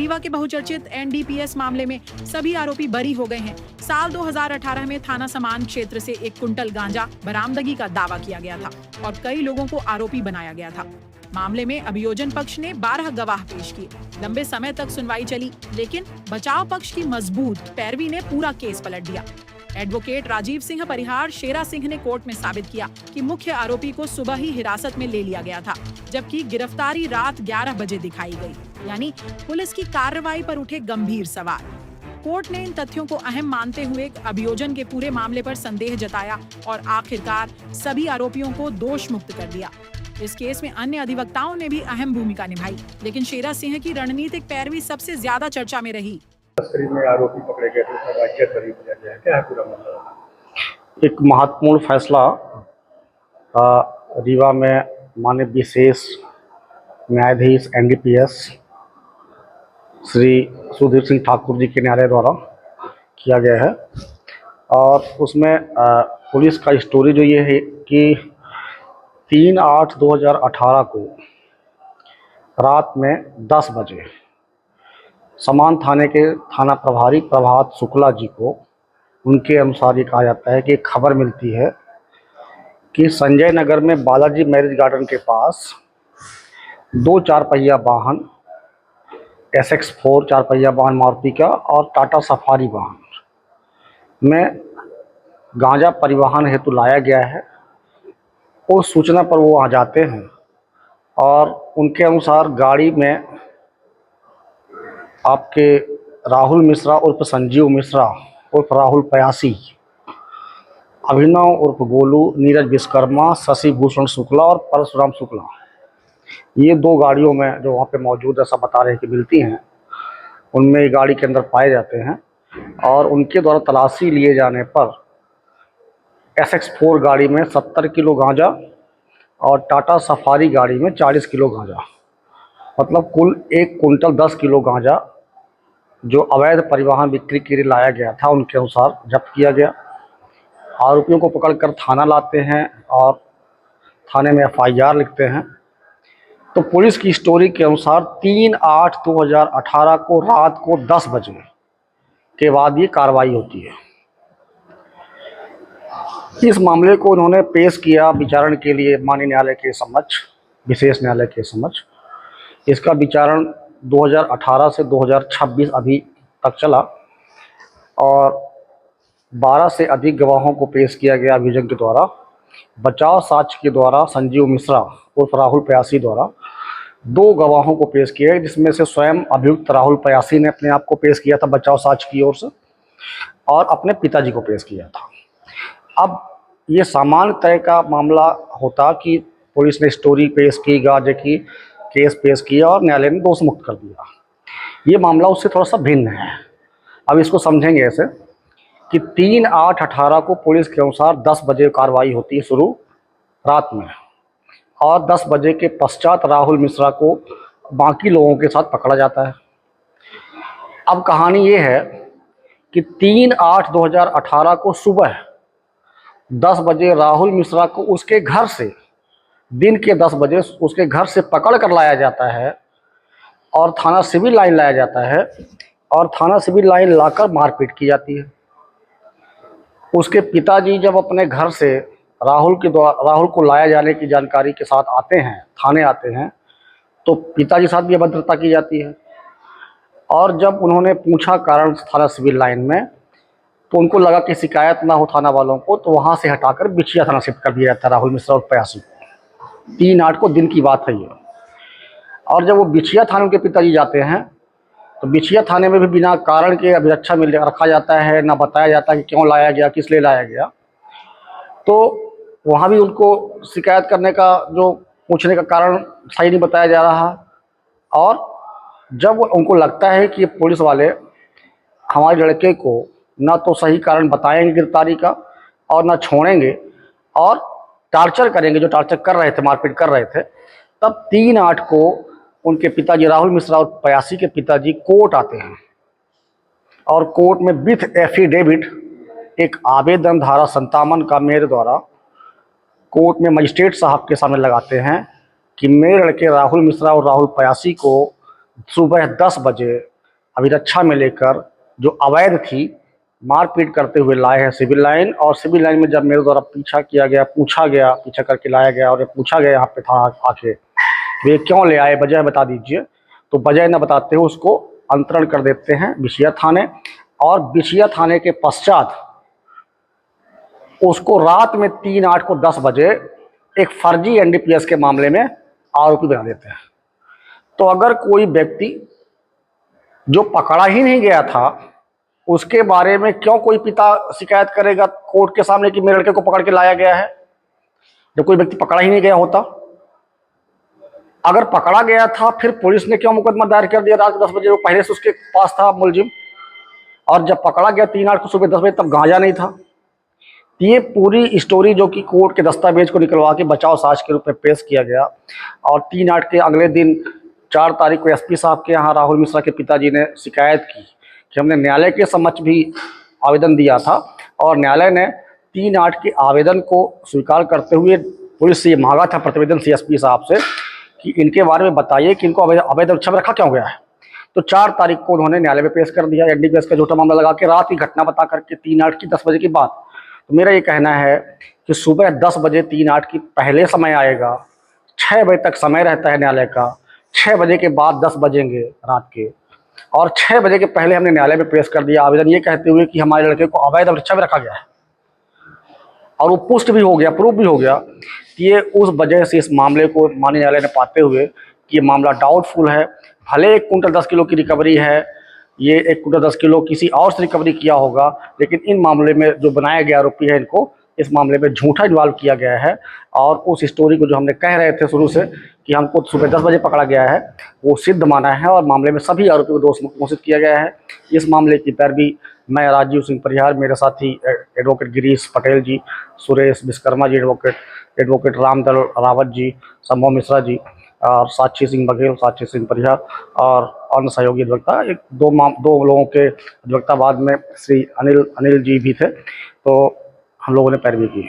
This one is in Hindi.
रीवा के बहुचर्चित एनडीपीएस मामले में सभी आरोपी बरी हो गए हैं। साल 2018 में थाना समान क्षेत्र से 1 कुंटल गांजा बरामदगी का दावा किया गया था और कई लोगों को आरोपी बनाया गया था। मामले में अभियोजन पक्ष ने 12 गवाह पेश किए। लंबे समय तक सुनवाई चली, लेकिन बचाव पक्ष की मजबूत पैरवी ने पूरा केस पलट दिया। एडवोकेट राजीव सिंह परिहार शेरा सिंह ने कोर्ट में साबित किया कि मुख्य आरोपी को सुबह ही हिरासत में ले लिया गया था, जबकि गिरफ्तारी रात 11 बजे दिखाई गई। यानी पुलिस की कार्रवाई पर उठे गंभीर सवाल। कोर्ट ने इन तथ्यों को अहम मानते हुए अभियोजन के पूरे मामले पर संदेह जताया और आखिरकार सभी आरोपियों को दोष मुक्त कर दिया। इस केस में अन्य अधिवक्ताओं ने भी अहम भूमिका निभाई, लेकिन शेरा सिंह की रणनीतिक पैरवी सबसे ज्यादा चर्चा में रही। तस्करी में आरोपी पकड़े गए थे, क्या है पूरा मामला? एक महत्वपूर्ण फैसला रीवा में माननीय विशेष न्यायाधीश एनडीपीएस श्री सुधीर सिंह ठाकुर जी के न्यायालय द्वारा किया गया है। और उसमें पुलिस का स्टोरी जो ये है कि 3/8/2018 को रात में 10 बजे समान थाने के थाना प्रभारी प्रभात शुक्ला जी को उनके अनुसार ये कहा जाता है कि एक खबर मिलती है कि संजय नगर में बालाजी मैरिज गार्डन के पास 2 4-पहिया वाहन SX4 4-पहिया वाहन मारुति का और टाटा सफारी वाहन में गांजा परिवहन हेतु लाया गया है। उस सूचना पर वो वहाँ जाते हैं और उनके अनुसार गाड़ी में आपके राहुल मिश्रा उर्फ संजीव मिश्रा उर्फ राहुल पयासी, अभिनव उर्फ गोलू, नीरज विश्वकर्मा, शशि भूषण शुक्ला और परशुराम शुक्ला, ये 2 गाड़ियों में जो वहाँ पे मौजूद ऐसा बता रहे हैं कि मिलती हैं, उनमें गाड़ी के अंदर पाए जाते हैं। और उनके द्वारा तलाशी लिए जाने पर SX4 गाड़ी में 70 किलो गांजा और टाटा सफारी गाड़ी में 40 किलो गांजा, मतलब कुल 1 कुंटल 10 किलो गांजा जो अवैध परिवहन बिक्री के लिए लाया गया था, उनके अनुसार जब्त किया गया। आरोपियों को पकड़कर थाना लाते हैं और थाने में FIR लिखते हैं। तो पुलिस की स्टोरी के अनुसार 3/8/2018 को रात को 10 बजे के बाद ये कार्रवाई होती है। इस मामले को उन्होंने पेश किया विचारण के लिए माननीय न्यायालय के समक्ष, विशेष न्यायालय के समक्ष। इसका विचारण 2018 से 2026 अभी तक चला और 12 से अधिक गवाहों को पेश किया गया अभियोजन के द्वारा। बचाव साक्ष्य के द्वारा संजीव मिश्रा उर्फ राहुल पयासी द्वारा 2 गवाहों को पेश किया, जिसमें से स्वयं अभियुक्त राहुल पयासी ने अपने आप को पेश किया था बचाव साक्ष्य की ओर से और अपने पिताजी को पेश किया था। अब ये सामान्य तरह का मामला होता कि पुलिस ने स्टोरी पेश की, गांजे की केस पेश किया और न्यायालय ने दोष मुक्त कर दिया। ये मामला उससे थोड़ा सा भिन्न है। अब इसको समझेंगे ऐसे कि 3/8/18 को पुलिस के अनुसार 10 बजे कार्रवाई होती है शुरू रात में, और 10 बजे के पश्चात राहुल मिश्रा को बाकी लोगों के साथ पकड़ा जाता है। अब कहानी ये है कि 3/8/2018 को सुबह 10 बजे राहुल मिश्रा को उसके घर से, दिन के 10 बजे उसके घर से पकड़ कर लाया जाता है और थाना सिविल लाइन लाया जाता है और थाना सिविल लाइन लाकर मारपीट की जाती है। उसके पिताजी जब अपने घर से राहुल को लाया जाने की जानकारी के साथ आते हैं, थाने आते हैं, तो पिताजी के साथ भी अभद्रता की जाती है। और जब उन्होंने पूछा कारण थाना सिविल लाइन में, तो उनको लगा कि शिकायत ना हो थाना वालों को, तो वहाँ से हटाकर बिछिया थाना शिफ्ट कर दिया जाता है राहुल मिश्रा और पयासी को। 3/8 को दिन की बात है ये। और जब वो बिछिया थाने के पिताजी जाते हैं, तो बिछिया थाने में भी बिना कारण के अभिरक्षा में रखा जाता है, ना बताया जाता है कि क्यों लाया गया, किस लिए लाया गया। तो वहाँ भी उनको शिकायत करने का, जो पूछने का कारण सही नहीं बताया जा रहा। और जब उनको लगता है कि पुलिस वाले हमारे लड़के को ना तो सही कारण बताएंगे गिरफ्तारी का और ना छोड़ेंगे और टार्चर करेंगे, जो टार्चर कर रहे थे, मारपीट कर रहे थे, तब 3/8 को उनके पिताजी राहुल मिश्रा और पयासी के पिताजी कोर्ट आते हैं और कोर्ट में विथ एफिडेविट एक आवेदन धारा 57 का मेरे द्वारा कोर्ट में मजिस्ट्रेट साहब के सामने लगाते हैं कि मेरे लड़के राहुल मिश्रा और राहुल पयासी को सुबह 10 बजे अभिरक्षा में लेकर जो अवैध थी मारपीट करते हुए लाए हैं सिविल लाइन। और सिविल लाइन में जब मेरे द्वारा पीछा किया गया, पूछा गया, पीछा करके लाया गया और पूछा गया यहाँ पे था आके, वे क्यों ले आए, वजह बता दीजिए, तो वजह न बताते हुए उसको अंतरण कर देते हैं बिशिया थाने। और बिशिया थाने के पश्चात उसको रात में 3/8 को 10 बजे एक फर्जी एनडीपीएस के मामले में आरोपी बना देते हैं। तो अगर कोई व्यक्ति जो पकड़ा ही नहीं गया था उसके बारे में क्यों कोई पिता शिकायत करेगा कोर्ट के सामने कि मेरे लड़के को पकड़ के लाया गया है, जब कोई व्यक्ति पकड़ा ही नहीं गया होता। अगर पकड़ा गया था फिर पुलिस ने क्यों मुकदमा दायर कर दिया रात 10 बजे, वो पहले से उसके पास था मुलजिम। और जब पकड़ा गया 3/8 को सुबह 10 बजे, तब गांजा नहीं था। ये पूरी स्टोरी जो कि कोर्ट के दस्तावेज को निकलवा के बचाव साक्ष्य के रूप में पेश किया गया। और 3/8 के अगले दिन 4 तारीख को एसपी साहब के यहाँ राहुल मिश्रा के पिताजी ने शिकायत की कि हमने न्यायालय के समक्ष भी आवेदन दिया था और न्यायालय ने 3/8 के आवेदन को स्वीकार करते हुए पुलिस से ये मांगा था प्रतिवेदन सीएसपी साहब से कि इनके बारे में बताइए कि इनको अवैध रक्षा में रखा क्यों गया है। तो 4 तारीख को उन्होंने न्यायालय में पेश कर दिया एनडीपीएस का झूठा मामला लगा के, रात की घटना बता करके 3/8 की 10 बजे की बात। तो मेरा ये कहना है कि सुबह 10 बजे 3/8 की पहले समय आएगा, 6 बजे तक समय रहता है न्यायालय का, 6 बजे के बाद 10 बजेंगे रात के, और 6 बजे के पहले हमने न्यायालय में पेश कर दिया आवेदन ये कहते हुए कि हमारे लड़के को अवैध रक्षा में रखा गया है। और वो पुष्ट भी हो गया, प्रूफ भी हो गया। ये उस वजह से इस मामले को माननीय न्यायालय ने पाते हुए कि ये मामला डाउटफुल है, भले 1 कुंटल 10 किलो की रिकवरी है, ये 1 कुंटल 10 किलो किसी और से रिकवरी किया होगा, लेकिन इन मामले में जो बनाया गया आरोपी है इनको इस मामले में झूठा इन्वॉल्व किया गया है। और उस स्टोरी को जो हमने कह रहे थे शुरू से कि हमको सुबह 10 बजे पकड़ा गया है वो सिद्ध माना है और मामले में सभी आरोपियों को दोषी घोषित किया गया है। इस मामले की पैरवी मैं राजीव सिंह परिहार, मेरे साथी एडवोकेट गिरीश पटेल जी, सुरेश विश्वकर्मा जी, एडवोकेट रामदल रावत जी, संभव मिश्रा जी और साक्षी सिंह बघेल, साक्षी सिंह परिहार और अन्य सहयोगी अधिवक्ता, दो लोगों के अधिवक्ता बाद में श्री अनिल जी भी थे। तो हम लोगों ने पैरवी की।